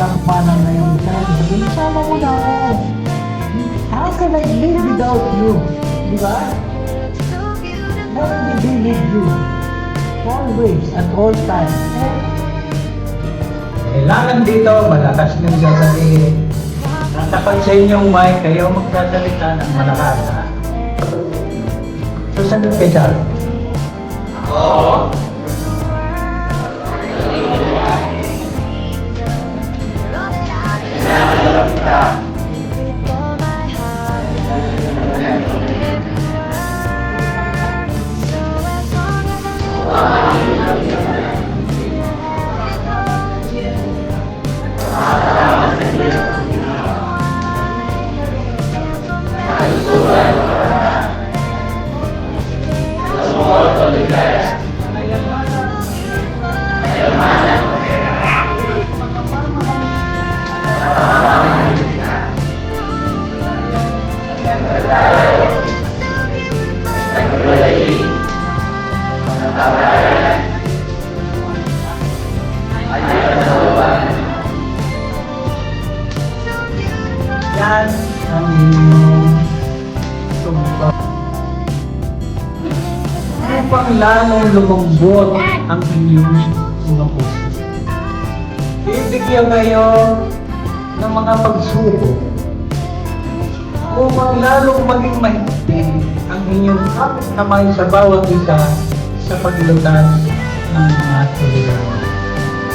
Pagkakapanan na yung sabi, sama mo na ako. How can I live without you? Di ba? Never be with you. Always, at all times. Kailangan dito, malakas nang sasabihin. Natapat sa inyong mic, kayo magsasalita ng malakas. Susunod kayo sa akin. Oo. Yan ang inyong sumpah. Upang lalong lumambot ang inyong mga puso. Bibigyan kayo ng mga pagsubok upang lalong maging mahigpit ang inyong kapit kamay sa bawat isa sa paglutas ng mga tuligan.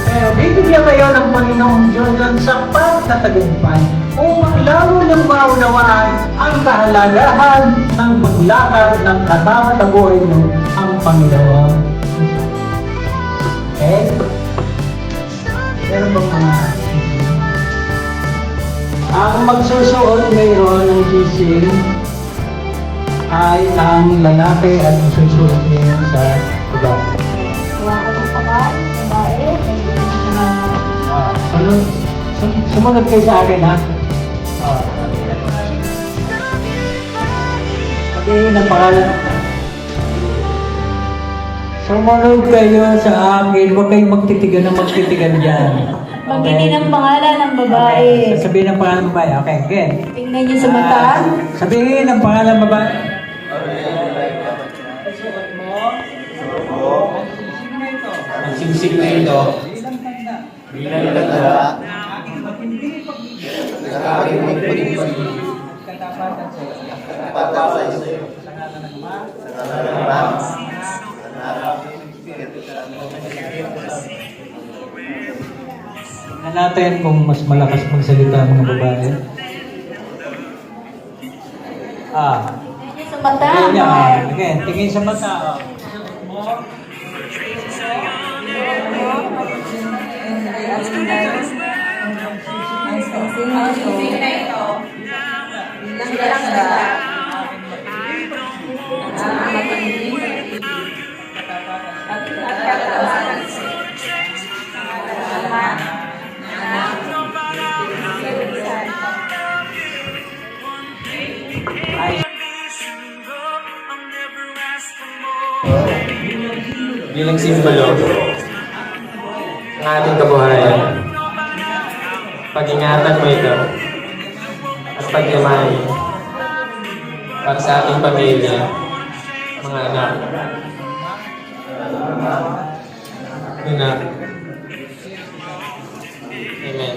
Pero bibigyan kayo ng Panginoong Diyos ng sapat na tagumpay upang lalo nang maunawaan ang kahalagahan ng maglakad ng kasama sa buhay mo ang Panginoon. Okay? Pero mga ang magsusuot ngayon ng sisig ay ang lalaki at magsusuot ngayon sa iba. Sumunod kayo sa akin, ha? Sabihin ang pangalan. Sumunod kayo sa akin. Huwag kayong magtitigan dyan. Magitin ang pangalan ng babae. Okay. Sabihin ang pangalan ng babae. Okay, again. Tingnan niyo sa mata. Sabihin ang pangalan ng babae. Ang singsing na ito, bilang tanda, sa aking magpagpagpag, katapatan sa iyo, sa ngalan ng Ama, sa ngalan ng Ama, sa ngalan Tingnan natin kung mas malakas magsalita ang mga babae. Tingnan niyo sa mata. Tingnan niya. Again, tingin sa mata. Ang sisig na ito. Bilang tanda. Ang matindi. At katapatan. bilang simbolo ng ating kabuhayan. Pag-ingatan mo ito at pagyamanin para sa ating pamilya, mga anak. Anak. Amen.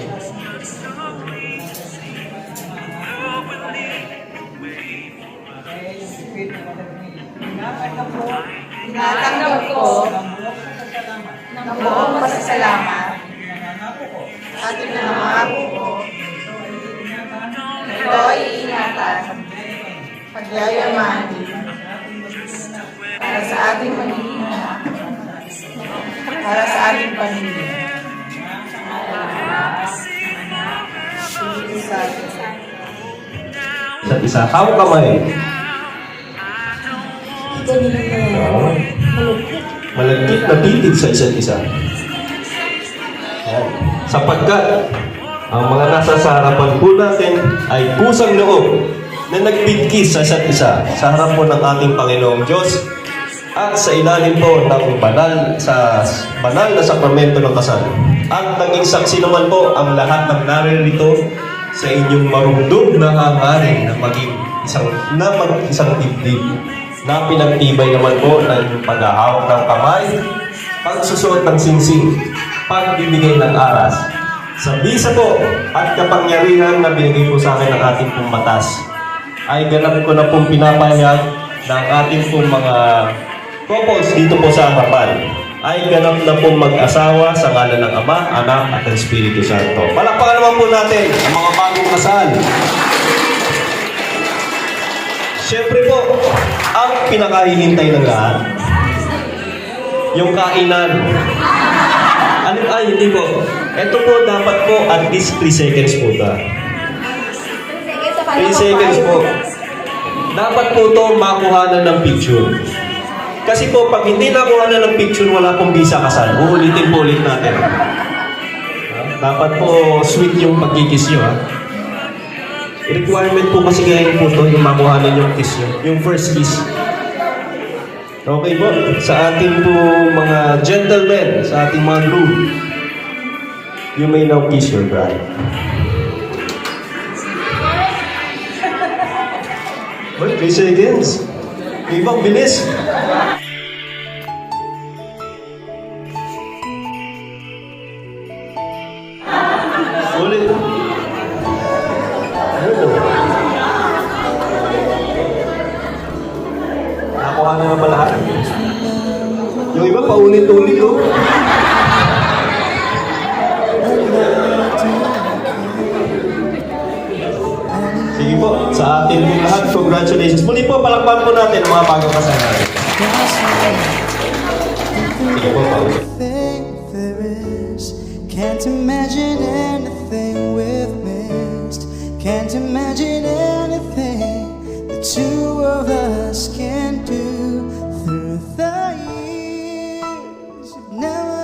Tinatanggap ko ng buong pasasalamat at pinangako ko ito ay ingatan, pagyayamanin, para sa ating magiging anak, para sa ating pamilya. Isa't isa. Hawak kamay. Malagkit na titig sa isa't isa. Yan. Sapagkat ang mga nasa sa harapan po natin ay kusang loob na nagbigkis sa isa't isa sa harap po ng ating Panginoong Diyos at sa ilalim po ng banal na sakramento ng kasal. At naging saksi naman po ang lahat ng naririto sa inyong marumdum na hangarin na maging isang dibdib na pinagtibay naman po ng paghahawak ng kamay, pagsusuot ng singsing, pagbibigay ng aras. Sa bisa po at kapangyarihan na binigay po sa akin ng ating pong batas, ay ganap ko na pong pinapahayag ng ating pong mga couples dito po sa harapan ay ganap na pong mag-asawa sa ngalan ng Ama, Anak at ng Espiritu Santo. Palakpakan naman po natin ang mga bagong kasal. Siyempre po, ang pinakahihintay ng lahat, yung kainan. Ano ay, hindi po. Ito po dapat po at least 3 seconds po ta. 3 seconds po. Dapat po ito makuhanan ng picture. Kasi po, pag hindi nakuhanan ng picture, wala pong visa kasal. Uulitin po ulit natin. Dapat po sweet yung pagkikis nyo, ha? Requirement po kasi ngayon po ito, yung makuhanan yung kiss nyo. Yung first kiss. Okay po, sa ating po mga gentlemen, sa ating mga groom, you may now kiss your bride. Well, 3 seconds. Ibang bilis. Ulit. Nakuha na naman lahat. Yung iba paulit-ulit, oh. Sige po, sa atin po lahat, congratulations. Muli po, palakpan po natin ang mga bagong kasal natin. Sige po, paulit. Think there is. Can't imagine anything we've missed. Can't imagine anything the two of us can do through the years. You've never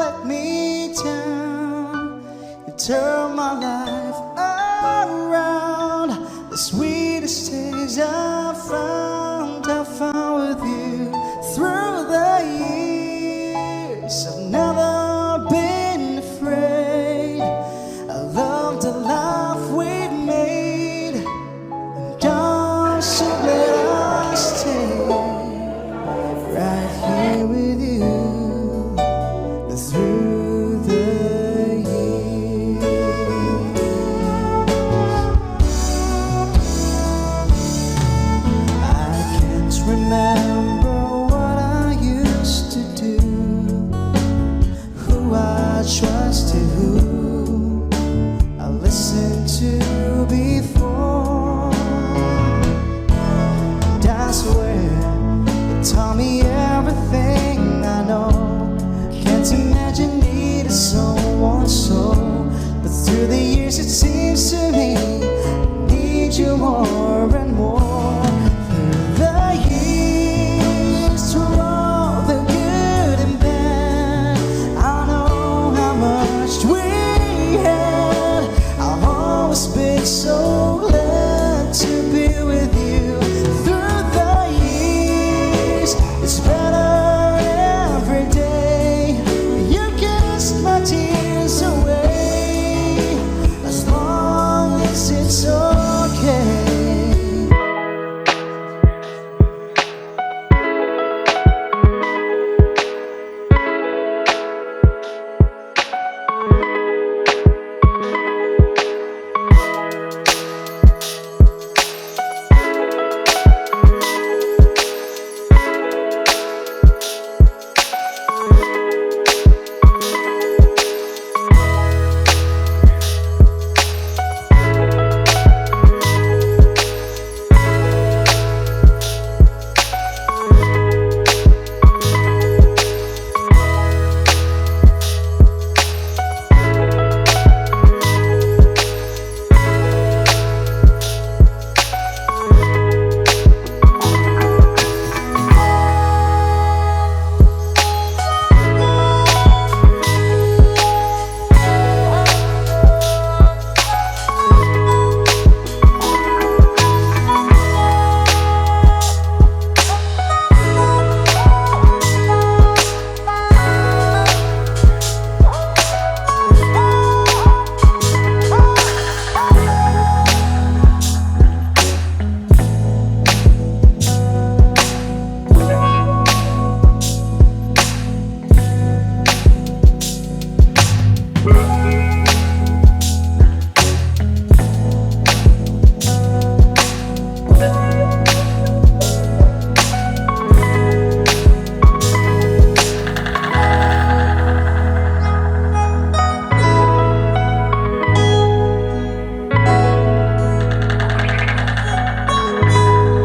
let me down. You turn my life around. The sweetest days I found with you through the years. I've never been afraid. I loved the life we'd made, and don't let us stay right here with you through the years. I can't remember what I used to do, who I trusted, who I listened to before. That's where it taught me everything I know. Can't imagine needing someone so, but through the years it seems to me I need you more and more. Through the years, through all the good and bad, I know how much we had. I've always been so